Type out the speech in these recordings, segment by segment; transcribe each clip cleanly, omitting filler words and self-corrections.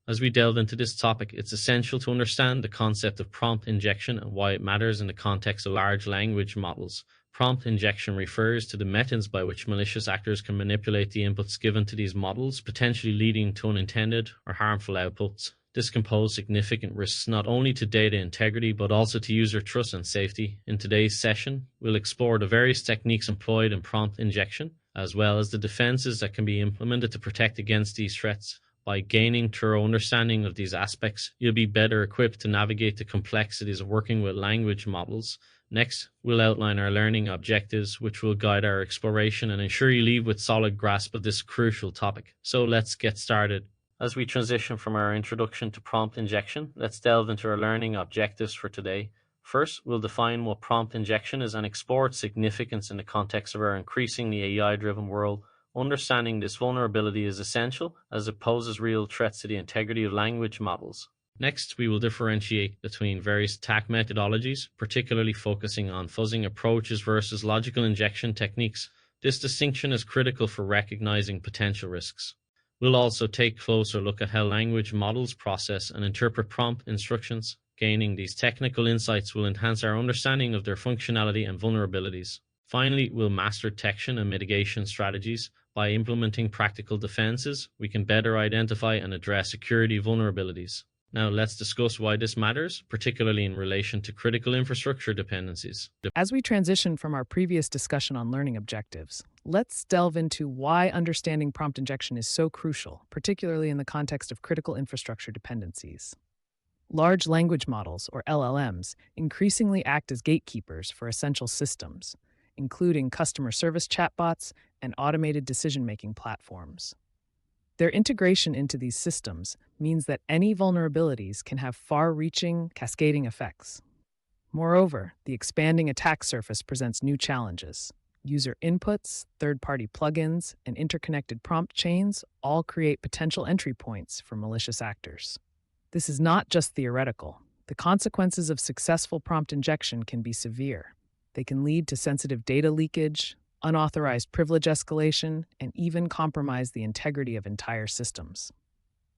As we delve into this topic, it's essential to understand the concept of prompt injection and why it matters in the context of large language models. Prompt injection refers to the methods by which malicious actors can manipulate the inputs given to these models, potentially leading to unintended or harmful outputs. This can pose significant risks not only to data integrity but also to user trust and safety. In today's session, we'll explore the various techniques employed in prompt injection, as well as the defenses that can be implemented to protect against these threats. By gaining thorough understanding of these aspects, you'll be better equipped to navigate the complexities of working with language models. Next, we'll outline our learning objectives, which will guide our exploration and ensure you leave with solid grasp of this crucial topic. So let's get started. As we transition from our introduction to prompt injection, let's delve into our learning objectives for today. First, we'll define what prompt injection is and explore its significance in the context of our increasingly AI-driven world. Understanding this vulnerability is essential as it poses real threats to the integrity of language models. Next, we will differentiate between various attack methodologies, particularly focusing on fuzzing approaches versus logical injection techniques. This distinction is critical for recognizing potential risks. We'll also take a closer look at how language models process and interpret prompt instructions. Gaining these technical insights will enhance our understanding of their functionality and vulnerabilities. Finally, we'll master detection and mitigation strategies. By implementing practical defenses, we can better identify and address security vulnerabilities. Now let's discuss why this matters, particularly in relation to critical infrastructure dependencies. As we transition from our previous discussion on learning objectives, let's delve into why understanding prompt injection is so crucial, particularly in the context of critical infrastructure dependencies. Large language models, or LLMs, increasingly act as gatekeepers for essential systems, including customer service chatbots and automated decision-making platforms. Their integration into these systems means that any vulnerabilities can have far-reaching, cascading effects. Moreover, the expanding attack surface presents new challenges. User inputs, third-party plugins, and interconnected prompt chains all create potential entry points for malicious actors. This is not just theoretical. The consequences of successful prompt injection can be severe. They can lead to sensitive data leakage, unauthorized privilege escalation, and even compromise the integrity of entire systems.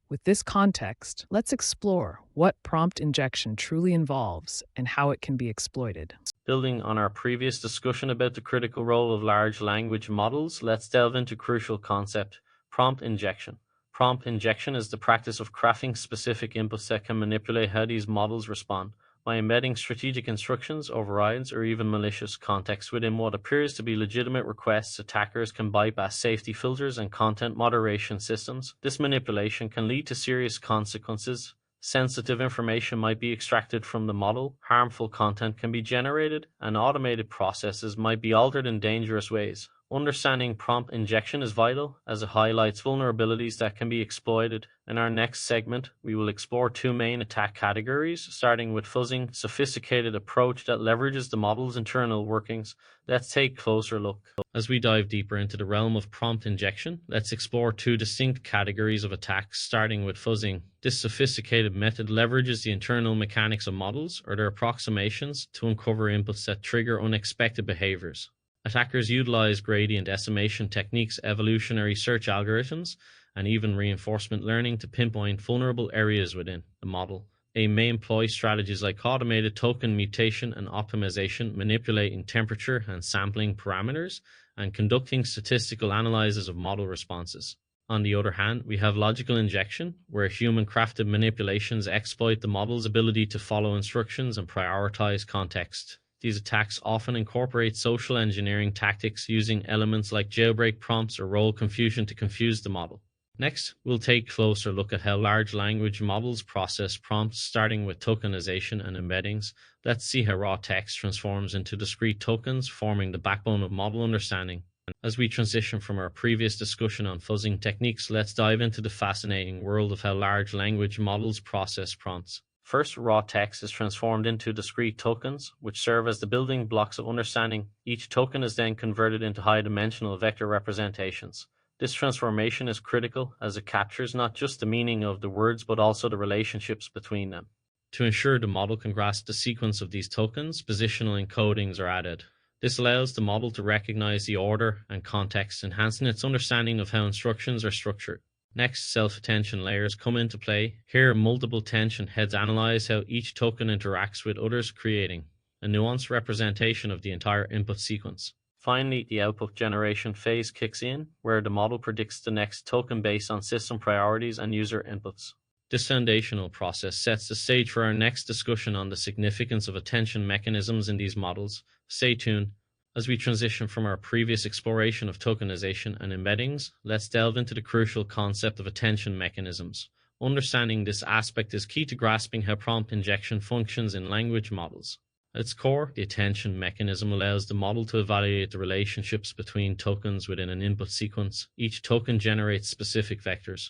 With this context, let's explore what prompt injection truly involves and how it can be exploited. Building on our previous discussion about the critical role of large language models, let's delve into a crucial concept: prompt injection. Prompt injection is the practice of crafting specific inputs that can manipulate how these models respond. By embedding strategic instructions, overrides, or even malicious context within what appears to be legitimate requests, attackers can bypass safety filters and content moderation systems. This manipulation can lead to serious consequences. Sensitive information might be extracted from the model, harmful content can be generated, and automated processes might be altered in dangerous ways. Understanding prompt injection is vital as it highlights vulnerabilities that can be exploited. In our next segment, we will explore two main attack categories, starting with fuzzing, a sophisticated approach that leverages the model's internal workings. Let's take a closer look. As we dive deeper into the realm of prompt injection, let's explore two distinct categories of attacks, starting with fuzzing. This sophisticated method leverages the internal mechanics of models or their approximations to uncover inputs that trigger unexpected behaviors. Attackers utilize gradient estimation techniques, evolutionary search algorithms, and even reinforcement learning to pinpoint vulnerable areas within the model. They may employ strategies like automated token mutation and optimization, manipulating temperature and sampling parameters, and conducting statistical analyses of model responses. On the other hand, we have logical injection, where human-crafted manipulations exploit the model's ability to follow instructions and prioritize context. These attacks often incorporate social engineering tactics using elements like jailbreak prompts or role confusion to confuse the model. Next, we'll take a closer look at how large language models process prompts, starting with tokenization and embeddings. Let's see how raw text transforms into discrete tokens, forming the backbone of model understanding. As we transition from our previous discussion on fuzzing techniques, let's dive into the fascinating world of how large language models process prompts. First, raw text is transformed into discrete tokens, which serve as the building blocks of understanding. Each token is then converted into high-dimensional vector representations. This transformation is critical as it captures not just the meaning of the words but also the relationships between them. To ensure the model can grasp the sequence of these tokens, positional encodings are added. This allows the model to recognize the order and context, enhancing its understanding of how instructions are structured. Next, self-attention layers come into play. Here, multiple attention heads analyze how each token interacts with others, creating a nuanced representation of the entire input sequence. Finally, the output generation phase kicks in, where the model predicts the next token based on system priorities and user inputs. This foundational process sets the stage for our next discussion on the significance of attention mechanisms in these models. Stay tuned. As we transition from our previous exploration of tokenization and embeddings, let's delve into the crucial concept of attention mechanisms. Understanding this aspect is key to grasping how prompt injection functions in language models. At its core, the attention mechanism allows the model to evaluate the relationships between tokens within an input sequence. Each token generates specific vectors,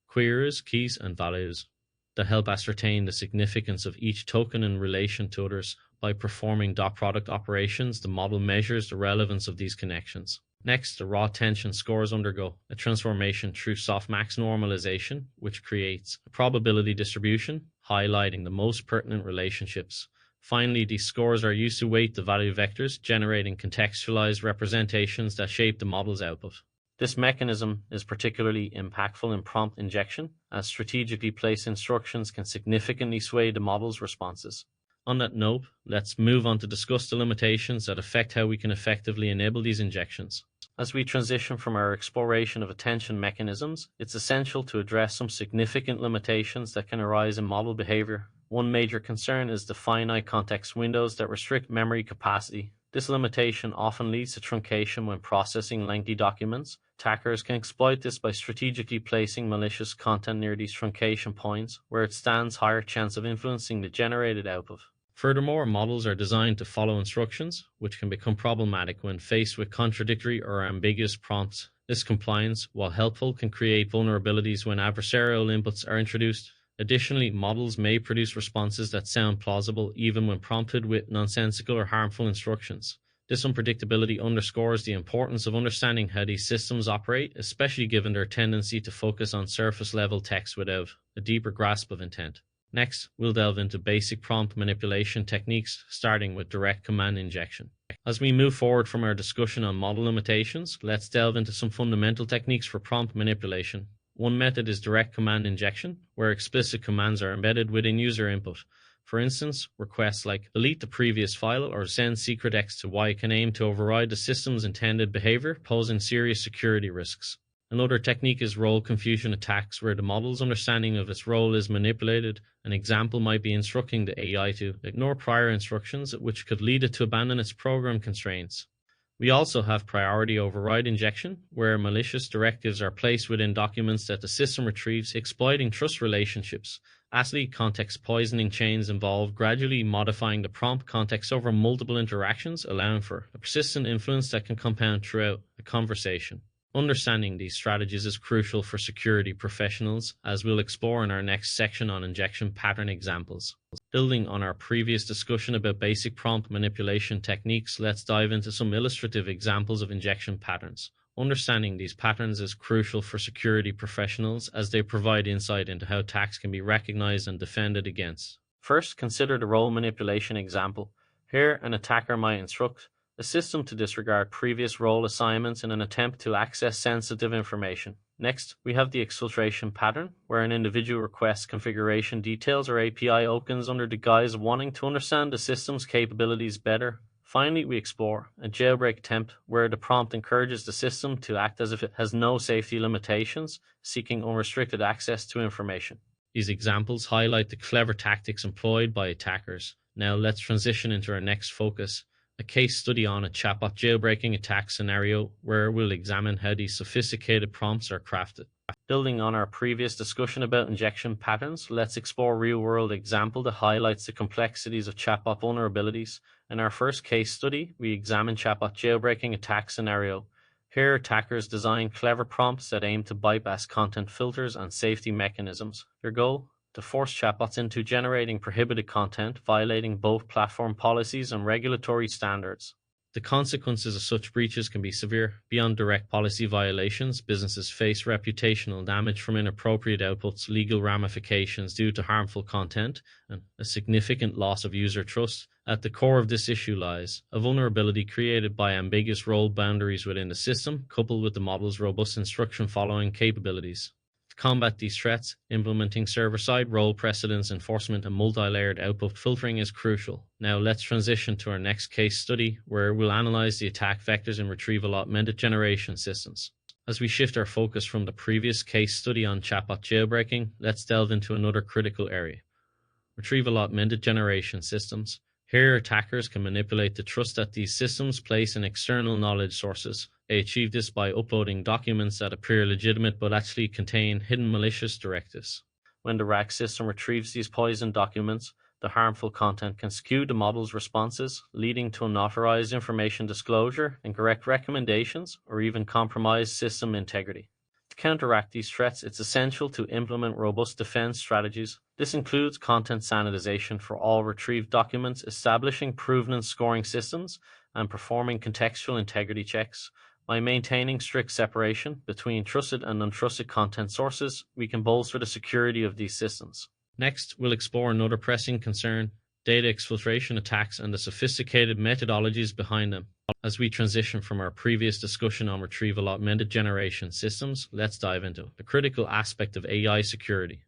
queries, keys, and values that help ascertain the significance of each token in relation to others. By performing dot product operations, the model measures the relevance of these connections. Next, the raw attention scores undergo a transformation through softmax normalization, which creates a probability distribution, highlighting the most pertinent relationships. Finally, these scores are used to weight the value vectors, generating contextualized representations that shape the model's output. This mechanism is particularly impactful in prompt injection, as strategically placed instructions can significantly sway the model's responses. On that note, let's move on to discuss the limitations that affect how we can effectively enable these injections. As we transition from our exploration of attention mechanisms, it's essential to address some significant limitations that can arise in model behavior. One major concern is the finite context windows that restrict memory capacity. This limitation often leads to truncation when processing lengthy documents. Attackers can exploit this by strategically placing malicious content near these truncation points, where it stands higher chance of influencing the generated output. Furthermore, models are designed to follow instructions, which can become problematic when faced with contradictory or ambiguous prompts. This compliance, while helpful, can create vulnerabilities when adversarial inputs are introduced. Additionally, models may produce responses that sound plausible even when prompted with nonsensical or harmful instructions. This unpredictability underscores the importance of understanding how these systems operate, especially given their tendency to focus on surface-level text without a deeper grasp of intent. Next, we'll delve into basic prompt manipulation techniques, starting with direct command injection. As we move forward from our discussion on model limitations, let's delve into some fundamental techniques for prompt manipulation. One method is direct command injection, where explicit commands are embedded within user input. For instance, requests like delete the previous file or send secret X to Y can aim to override the system's intended behavior, posing serious security risks. Another technique is role confusion attacks, where the model's understanding of its role is manipulated. An example might be instructing the AI to ignore prior instructions, which could lead it to abandon its program constraints. We also have priority override injection, where malicious directives are placed within documents that the system retrieves, exploiting trust relationships. Lastly, context poisoning chains involve gradually modifying the prompt context over multiple interactions, allowing for a persistent influence that can compound throughout a conversation. Understanding these strategies is crucial for security professionals, as we'll explore in our next section on injection pattern examples. Building on our previous discussion about basic prompt manipulation techniques, let's dive into some illustrative examples of injection patterns. Understanding these patterns is crucial for security professionals, as they provide insight into how attacks can be recognized and defended against. First, consider the role manipulation example. Here, an attacker might instruct a system to disregard previous role assignments in an attempt to access sensitive information. Next, we have the exfiltration pattern, where an individual requests configuration details or API opens under the guise of wanting to understand the system's capabilities better. Finally, we explore a jailbreak attempt, where the prompt encourages the system to act as if it has no safety limitations, seeking unrestricted access to information. These examples highlight the clever tactics employed by attackers. Now let's transition into our next focus, a case study on a chatbot jailbreaking attack scenario, where we'll examine how these sophisticated prompts are crafted. Building on our previous discussion about injection patterns, let's explore a real-world example that highlights the complexities of chatbot vulnerabilities. In our first case study, we examine chatbot jailbreaking attack scenario. Here, attackers design clever prompts that aim to bypass content filters and safety mechanisms. Their goal? To force chatbots into generating prohibited content, violating both platform policies and regulatory standards. The consequences of such breaches can be severe. Beyond direct policy violations, businesses face reputational damage from inappropriate outputs, legal ramifications due to harmful content, and a significant loss of user trust. At the core of this issue lies a vulnerability created by ambiguous role boundaries within the system, coupled with the model's robust instruction following capabilities. To combat these threats, implementing server-side role precedence enforcement and multi-layered output filtering is crucial. Now let's transition to our next case study, where we'll analyze the attack vectors in retrieval-augmented generation systems. As we shift our focus from the previous case study on chatbot jailbreaking, let's delve into another critical area: retrieval-augmented generation systems. Here, attackers can manipulate the trust that these systems place in external knowledge sources. They achieve this by uploading documents that appear legitimate but actually contain hidden malicious directives. When the RAG system retrieves these poisoned documents, the harmful content can skew the model's responses, leading to unauthorized information disclosure, incorrect recommendations, or even compromised system integrity. To counteract these threats, it's essential to implement robust defense strategies. This includes content sanitization for all retrieved documents, establishing provenance scoring systems, and performing contextual integrity checks. By maintaining strict separation between trusted and untrusted content sources, we can bolster the security of these systems. Next, we'll explore another pressing concern: data exfiltration attacks and the sophisticated methodologies behind them. As we transition from our previous discussion on retrieval augmented generation systems, let's dive into the critical aspect of AI security: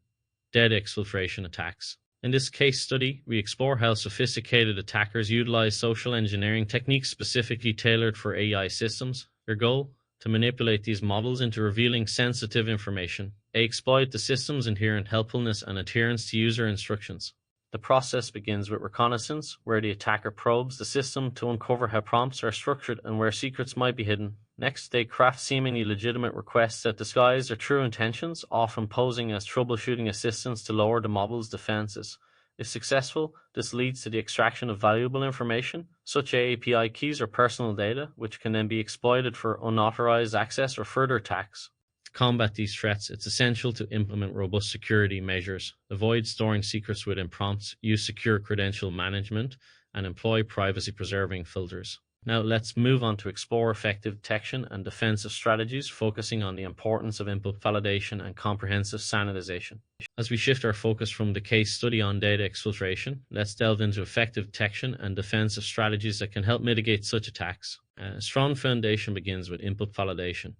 data exfiltration attacks. In this case study, we explore how sophisticated attackers utilize social engineering techniques specifically tailored for AI systems. Their goal: to manipulate these models into revealing sensitive information. They exploit the system's inherent helpfulness and adherence to user instructions. The process begins with reconnaissance, where the attacker probes the system to uncover how prompts are structured and where secrets might be hidden. Next, they craft seemingly legitimate requests that disguise their true intentions, often posing as troubleshooting assistance to lower the model's defenses. If successful, this leads to the extraction of valuable information, such as API keys or personal data, which can then be exploited for unauthorized access or further attacks. To combat these threats, it's essential to implement robust security measures, avoid storing secrets within prompts, use secure credential management, and employ privacy-preserving filters. Now let's move on to explore effective detection and defensive strategies, focusing on the importance of input validation and comprehensive sanitization. As we shift our focus from the case study on data exfiltration, let's delve into effective detection and defensive strategies that can help mitigate such attacks. A strong foundation begins with input validation.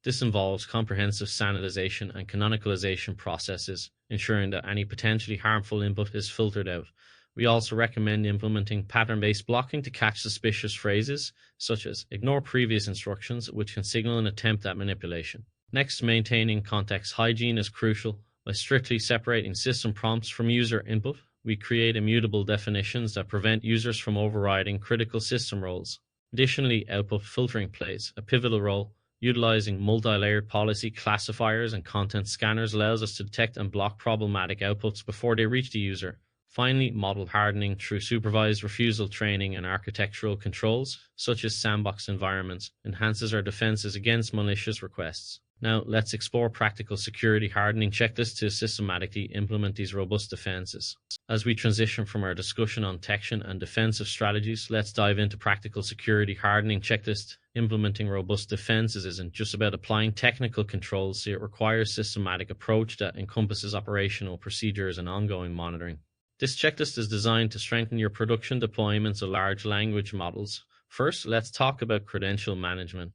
This involves comprehensive sanitization and canonicalization processes, ensuring that any potentially harmful input is filtered out. We also recommend implementing pattern-based blocking to catch suspicious phrases, such as "ignore previous instructions," which can signal an attempt at manipulation. Next, maintaining context hygiene is crucial. By strictly separating system prompts from user input, we create immutable definitions that prevent users from overriding critical system roles. Additionally, output filtering plays a pivotal role. Utilizing multi-layered policy classifiers and content scanners allows us to detect and block problematic outputs before they reach the user. Finally, model hardening through supervised refusal training and architectural controls, such as sandbox environments, enhances our defenses against malicious requests. Now, let's explore practical security hardening checklists to systematically implement these robust defenses. As we transition from our discussion on detection and defensive strategies, let's dive into practical security hardening checklists. Implementing robust defenses isn't just about applying technical controls, it requires a systematic approach that encompasses operational procedures and ongoing monitoring. This checklist is designed to strengthen your production deployments of large language models. First, let's talk about credential management.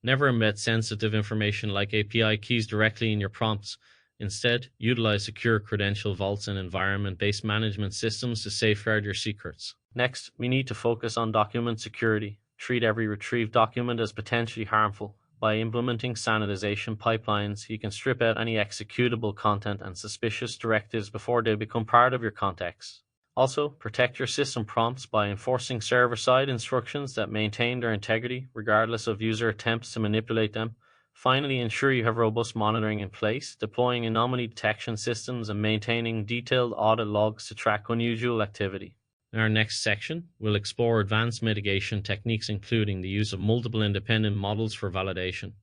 Never embed sensitive information like API keys directly in your prompts. Instead, utilize secure credential vaults and environment-based management systems to safeguard your secrets. Next, we need to focus on document security. Treat every retrieved document as potentially harmful. By implementing sanitization pipelines, you can strip out any executable content and suspicious directives before they become part of your context. Also, protect your system prompts by enforcing server-side instructions that maintain their integrity, regardless of user attempts to manipulate them. Finally, ensure you have robust monitoring in place, deploying anomaly detection systems and maintaining detailed audit logs to track unusual activity. In our next section, we'll explore advanced mitigation techniques, including the use of multiple independent models for validation.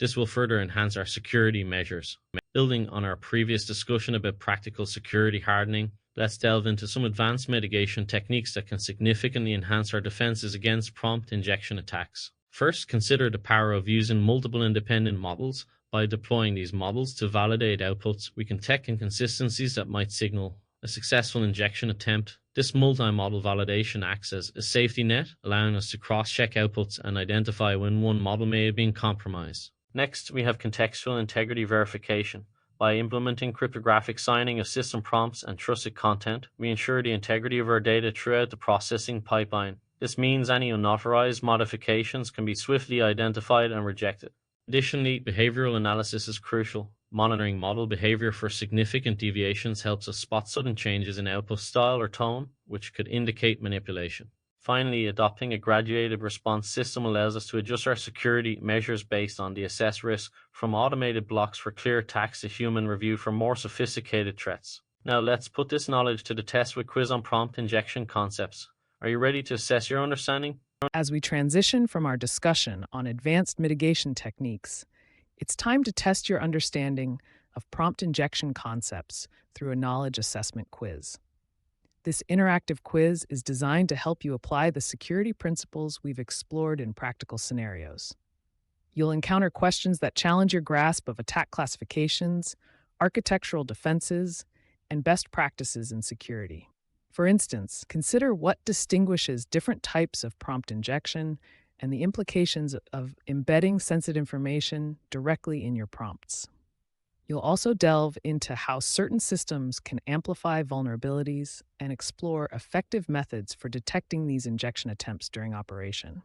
This will further enhance our security measures. Building on our previous discussion about practical security hardening, let's delve into some advanced mitigation techniques that can significantly enhance our defenses against prompt injection attacks. First, consider the power of using multiple independent models. By deploying these models to validate outputs, we can detect inconsistencies that might signal a successful injection attempt. This multi-model validation acts as a safety net, allowing us to cross-check outputs and identify when one model may have been compromised. Next, we have contextual integrity verification. By implementing cryptographic signing of system prompts and trusted content, we ensure the integrity of our data throughout the processing pipeline. This means any unauthorized modifications can be swiftly identified and rejected. Additionally, behavioral analysis is crucial. Monitoring model behavior for significant deviations helps us spot sudden changes in output style or tone, which could indicate manipulation. Finally, adopting a graduated response system allows us to adjust our security measures based on the assessed risk, from automated blocks for clear attacks to human review for more sophisticated threats. Now let's put this knowledge to the test with quiz on prompt injection concepts. Are you ready to assess your understanding? As we transition from our discussion on advanced mitigation techniques, it's time to test your understanding of prompt injection concepts through a knowledge assessment quiz. This interactive quiz is designed to help you apply the security principles we've explored in practical scenarios. You'll encounter questions that challenge your grasp of attack classifications, architectural defenses, and best practices in security. For instance, consider what distinguishes different types of prompt injection and the implications of embedding sensitive information directly in your prompts. You'll also delve into how certain systems can amplify vulnerabilities and explore effective methods for detecting these injection attempts during operation.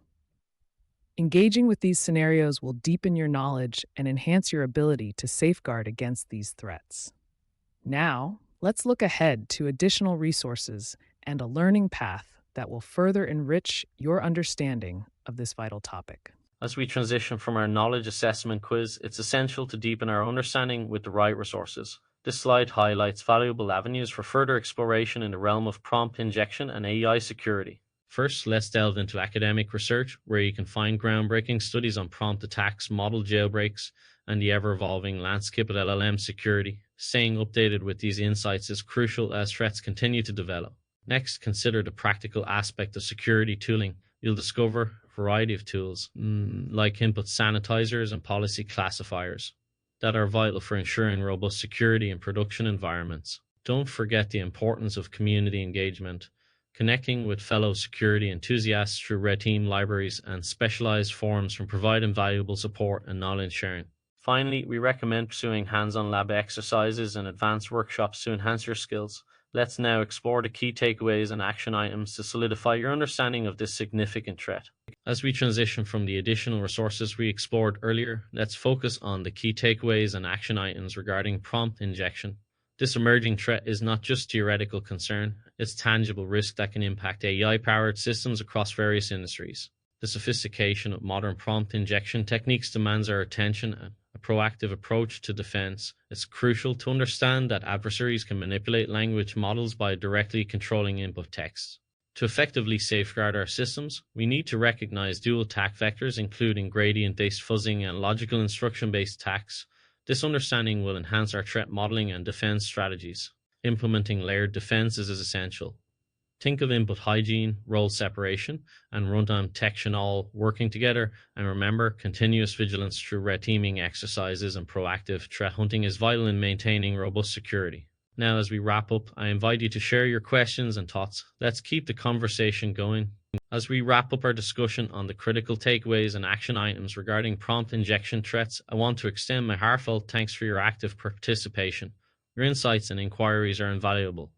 Engaging with these scenarios will deepen your knowledge and enhance your ability to safeguard against these threats. Now, let's look ahead to additional resources and a learning path that will further enrich your understanding of this vital topic. As we transition from our knowledge assessment quiz, it's essential to deepen our understanding with the right resources. This slide highlights valuable avenues for further exploration in the realm of prompt injection and AI security. First, let's delve into academic research, where you can find groundbreaking studies on prompt attacks, model jailbreaks, and the ever-evolving landscape of LLM security. Staying updated with these insights is crucial as threats continue to develop. Next, consider the practical aspect of security tooling. You'll discover a variety of tools, like input sanitizers and policy classifiers, that are vital for ensuring robust security in production environments. Don't forget the importance of community engagement, connecting with fellow security enthusiasts through red team libraries and specialized forums can provide invaluable support and knowledge sharing. Finally, we recommend pursuing hands-on lab exercises and advanced workshops to enhance your skills. Let's now explore the key takeaways and action items to solidify your understanding of this significant threat. As we transition from the additional resources we explored earlier, let's focus on the key takeaways and action items regarding prompt injection. This emerging threat is not just theoretical concern, it's tangible risk that can impact AI-powered systems across various industries. The sophistication of modern prompt injection techniques demands our attention and a proactive approach to defense. It's crucial to understand that adversaries can manipulate language models by directly controlling input text. To effectively safeguard our systems, we need to recognize dual attack vectors, including gradient-based fuzzing and logical instruction-based attacks. This understanding will enhance our threat modeling and defense strategies. Implementing layered defense is essential. Think of input hygiene, role separation, and runtime detection all working together, and remember, continuous vigilance through red teaming exercises and proactive threat hunting is vital in maintaining robust security. Now, as we wrap up, I invite you to share your questions and thoughts. Let's keep the conversation going. As we wrap up our discussion on the critical takeaways and action items regarding prompt injection threats, I want to extend my heartfelt thanks for your active participation. Your insights and inquiries are invaluable.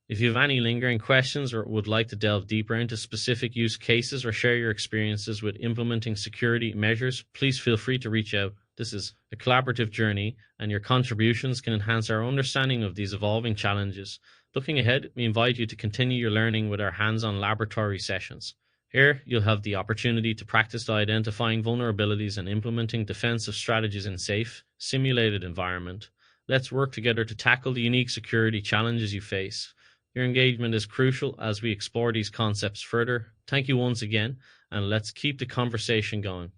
If you have any lingering questions or would like to delve deeper into specific use cases or share your experiences with implementing security measures, please feel free to reach out. This is a collaborative journey, and your contributions can enhance our understanding of these evolving challenges. Looking ahead, we invite you to continue your learning with our hands-on laboratory sessions. Here, you'll have the opportunity to practice identifying vulnerabilities and implementing defensive strategies in safe, simulated environment. Let's work together to tackle the unique security challenges you face. Your engagement is crucial as we explore these concepts further. Thank you once again, and let's keep the conversation going.